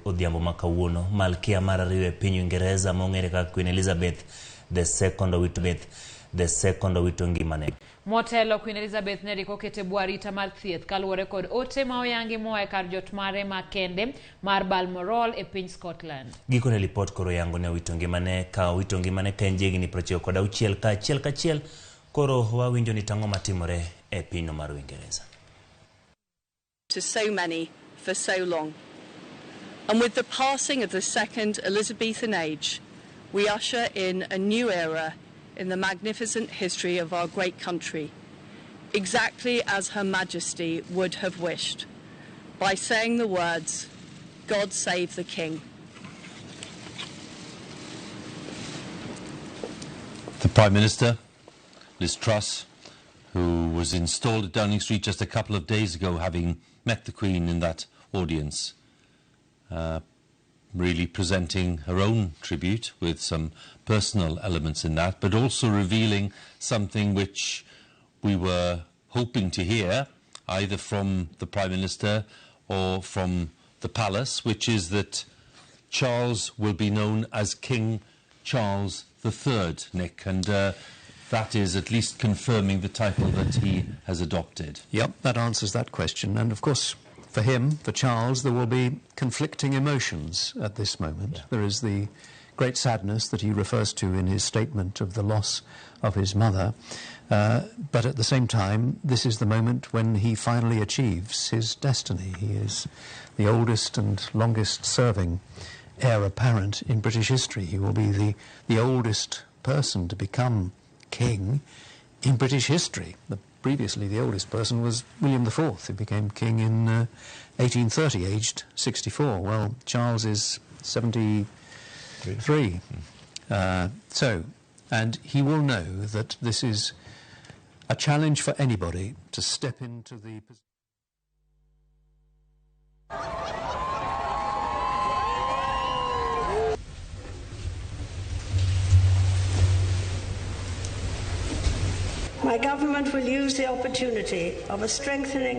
odhiambo makawuono. Malkia mar ariyo e piny Uingereza mong'ere kaka Queen Elizabeth the second owito ngimane. Motelo Queen Elizabeth ne riko kete bwarita mar thieth kaluwore kod ote ma oyangi moa kar jot mare makende mar Balmoral e piny Scotland. Gikone lipot koro yango ne owito ngimane ka en jigni 96 kaachiel koro wawinjo ni tang'o matimore e pinyno mar Uingereza. To so many for so long. And with the passing of the second Elizabethan age, we usher in a new era in the magnificent history of our great country, exactly as Her Majesty would have wished, by saying the words, "God save the King." The Prime Minister, Liz Truss, who was installed at Downing Street just a couple of days ago, having met the Queen in that audience, really presenting her own tribute with some personal elements in that, but also revealing something which we were hoping to hear, either from the Prime Minister or from the Palace, which is that Charles will be known as King Charles III, Nick, and that is at least confirming the title that he has adopted. Yep, that answers that question. And of course, for him, for Charles, there will be conflicting emotions at this moment. Yeah. There is the great sadness that he refers to in his statement of the loss of his mother. But at the same time, this is the moment when he finally achieves his destiny. He is the oldest and longest serving heir apparent in British history. He will be the oldest person to become king in British history. Previously, the oldest person was William IV, who became king in 1830, aged 64. Well, Charles is 73. And he will know that this is a challenge for anybody to step into the position. My government will use the opportunity of a strengthening